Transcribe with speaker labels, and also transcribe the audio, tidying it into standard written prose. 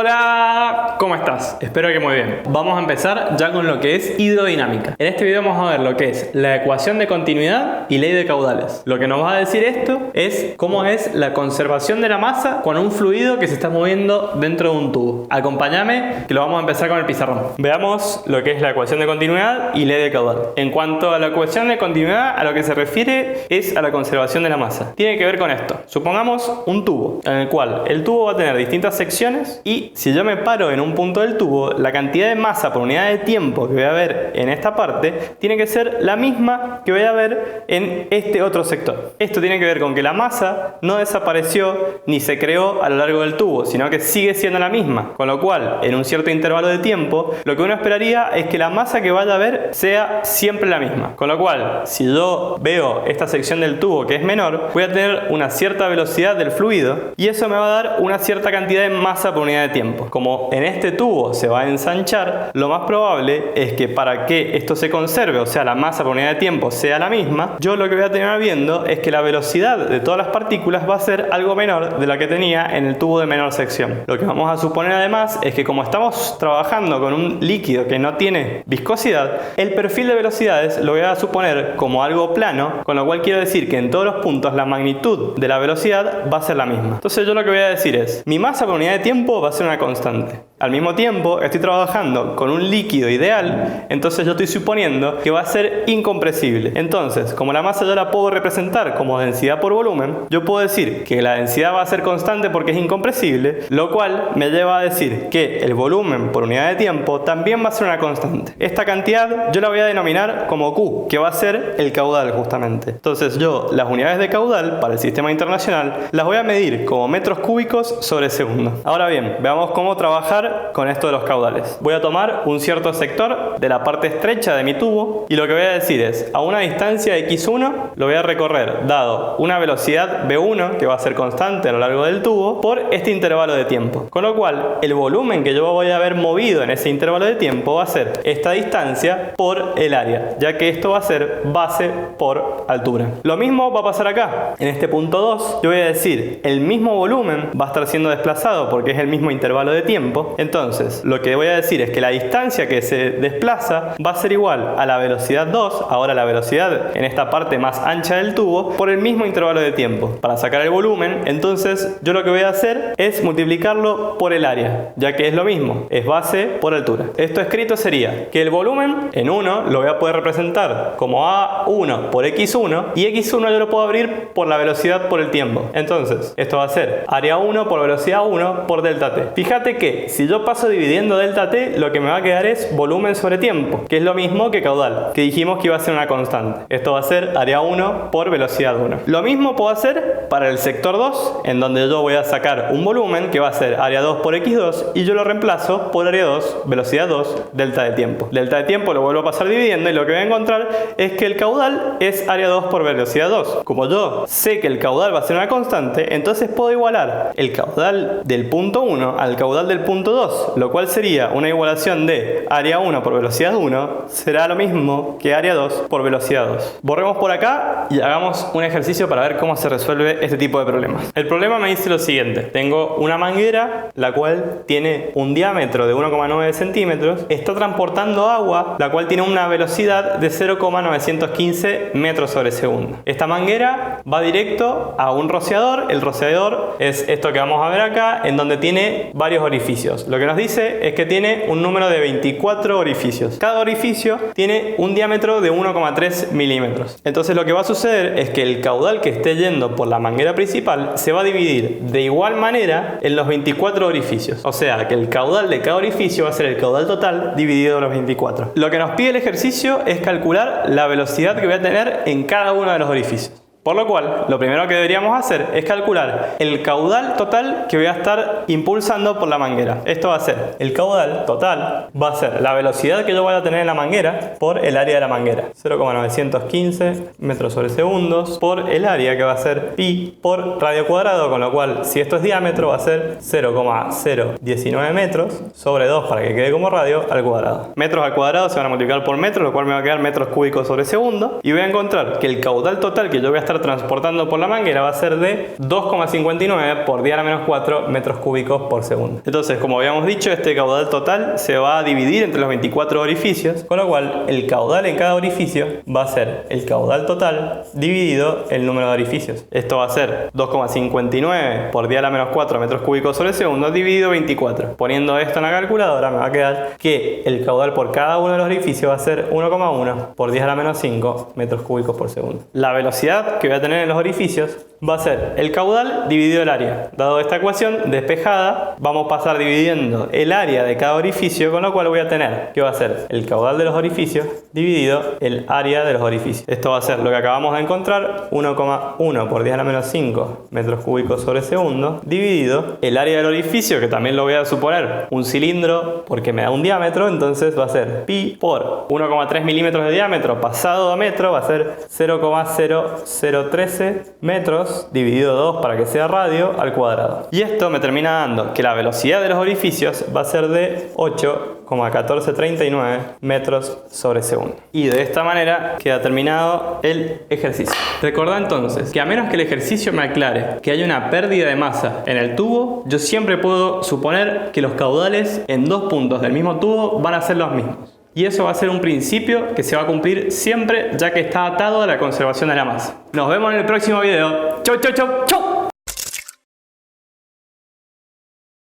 Speaker 1: Hola, ¿cómo estás? Espero que muy bien. Vamos a empezar ya con lo que es hidrodinámica. En este video vamos a ver lo que es la ecuación de continuidad y ley de caudales. Lo que nos va a decir esto es cómo es la conservación de la masa con un fluido que se está moviendo dentro de un tubo. Acompáñame que lo vamos a empezar con el pizarrón. Veamos lo que es la ecuación de continuidad y ley de caudal. En cuanto a la ecuación de continuidad, a lo que se refiere es a la conservación de la masa. Tiene que ver con esto. Supongamos un tubo en el cual el tubo va a tener distintas secciones y si yo me paro en un punto del tubo, la cantidad de masa por unidad de tiempo que voy a ver en esta parte tiene que ser la misma que voy a ver en este otro sector. Esto tiene que ver con que la masa no desapareció ni se creó a lo largo del tubo, sino que sigue siendo la misma. Con lo cual, en un cierto intervalo de tiempo, lo que uno esperaría es que la masa que vaya a ver sea siempre la misma. Con lo cual, si yo veo esta sección del tubo que es menor, voy a tener una cierta velocidad del fluido y eso me va a dar una cierta cantidad de masa por unidad de tiempo. Como en este tubo se va a ensanchar, lo más probable es que para que esto se conserve, o sea la masa por unidad de tiempo sea la misma, yo lo que voy a tener viendo es que la velocidad de todas las partículas va a ser algo menor de la que tenía en el tubo de menor sección. Lo que vamos a suponer además es que como estamos trabajando con un líquido que no tiene viscosidad, el perfil de velocidades lo voy a suponer como algo plano, con lo cual quiero decir que en todos los puntos la magnitud de la velocidad va a ser la misma. Entonces yo lo que voy a decir es, mi masa por unidad de tiempo va a ser una constante. Al mismo tiempo estoy trabajando con un líquido ideal, entonces yo estoy suponiendo que va a ser incompresible. Entonces, como la masa yo la puedo representar como densidad por volumen, yo puedo decir que la densidad va a ser constante porque es incompresible, lo cual me lleva a decir que el volumen por unidad de tiempo también va a ser una constante. Esta cantidad yo la voy a denominar como Q, que va a ser el caudal justamente. Entonces yo las unidades de caudal para el sistema internacional las voy a medir como metros cúbicos sobre segundo. Ahora bien, veamos cómo trabajar con esto de los caudales. Voy a tomar un cierto sector de la parte estrecha de mi tubo y lo que voy a decir es, a una distancia x1 lo voy a recorrer dado una velocidad v1 que va a ser constante a lo largo del tubo por este intervalo de tiempo. Con lo cual el volumen que yo voy a haber movido en ese intervalo de tiempo va a ser esta distancia por el área, ya que esto va a ser base por altura. Lo mismo va a pasar acá. En este punto 2 yo voy a decir el mismo volumen va a estar siendo desplazado porque es el mismo intervalo de tiempo. Entonces, lo que voy a decir es que la distancia que se desplaza va a ser igual a la velocidad 2, ahora la velocidad en esta parte más ancha del tubo, por el mismo intervalo de tiempo. Para sacar el volumen, entonces yo lo que voy a hacer es multiplicarlo por el área, ya que es lo mismo, es base por altura. Esto escrito sería que el volumen en 1 lo voy a poder representar como A1 por X1 y X1 yo lo puedo abrir por la velocidad por el tiempo. Entonces, esto va a ser área 1 por velocidad 1 por delta t. Fíjate que si yo paso dividiendo delta t, lo que me va a quedar es volumen sobre tiempo, que es lo mismo que caudal, que dijimos que iba a ser una constante. Esto va a ser área 1 por velocidad 1. Lo mismo puedo hacer para el sector 2, en donde yo voy a sacar un volumen que va a ser área 2 por x2 y yo lo reemplazo por área 2, velocidad 2, delta de tiempo. Delta de tiempo lo vuelvo a pasar dividiendo y lo que voy a encontrar es que el caudal es área 2 por velocidad 2. Como yo sé que el caudal va a ser una constante, entonces puedo igualar el caudal del punto 1 al caudal del punto 2, lo cual sería una igualación de área 1 por velocidad 1 será lo mismo que área 2 por velocidad 2. Borremos por acá y hagamos un ejercicio para ver cómo se resuelve este tipo de problemas. El problema me dice lo siguiente: tengo una manguera la cual tiene un diámetro de 1,9 centímetros, está transportando agua la cual tiene una velocidad de 0,915 metros sobre segundo. Esta manguera va directo a un rociador. El rociador es esto que vamos a ver acá, en donde tiene varios orificios. Lo que nos dice es que tiene un número de 24 orificios. Cada orificio tiene un diámetro de 1,3 milímetros. Entonces lo que va a suceder es que el caudal que esté yendo por la manguera principal se va a dividir de igual manera en los 24 orificios. O sea que el caudal de cada orificio va a ser el caudal total dividido en los 24. Lo que nos pide el ejercicio es calcular la velocidad que voy a tener en cada uno de los orificios. Por lo cual, lo primero que deberíamos hacer es calcular el caudal total que voy a estar impulsando por la manguera. Esto va a ser, el caudal total va a ser la velocidad que yo voy a tener en la manguera por el área de la manguera. 0,915 metros sobre segundos por el área que va a ser pi por radio cuadrado, con lo cual, si esto es diámetro, va a ser 0,019 metros sobre 2 para que quede como radio al cuadrado. Metros al cuadrado se van a multiplicar por metros, lo cual me va a quedar metros cúbicos sobre segundo. Y voy a encontrar que el caudal total que yo voy a estar estar transportando por la manguera va a ser de 2,59 por 10 a la menos 4 metros cúbicos por segundo. Entonces, como habíamos dicho, este caudal total se va a dividir entre los 24 orificios, con lo cual el caudal en cada orificio va a ser el caudal total dividido el número de orificios. Esto va a ser 2,59 por 10 a la menos 4 metros cúbicos sobre segundo dividido 24. Poniendo esto en la calculadora me va a quedar que el caudal por cada uno de los orificios va a ser 1,1 por 10 a la menos 5 metros cúbicos por segundo. La velocidad que voy a tener en los orificios va a ser el caudal dividido el área. Dado esta ecuación despejada, vamos a pasar dividiendo el área de cada orificio, con lo cual voy a tener que va a ser el caudal de los orificios dividido el área de los orificios. Esto va a ser lo que acabamos de encontrar, 1,1 por 10 a la menos 5 metros cúbicos sobre segundo, dividido el área del orificio, que también lo voy a suponer un cilindro porque me da un diámetro, entonces va a ser pi por 1,3 milímetros de diámetro pasado a metro, va a ser 0,0013 metros dividido 2 para que sea radio al cuadrado. Y esto me termina dando que la velocidad de los orificios va a ser de 8,1439 metros sobre segundo. Y de esta manera queda terminado el ejercicio. Recordá entonces que a menos que el ejercicio me aclare que hay una pérdida de masa en el tubo, yo siempre puedo suponer que los caudales en dos puntos del mismo tubo van a ser los mismos. Y eso va a ser un principio que se va a cumplir siempre, ya que está atado a la conservación de la masa. Nos vemos en el próximo video. Chau, chau, chau.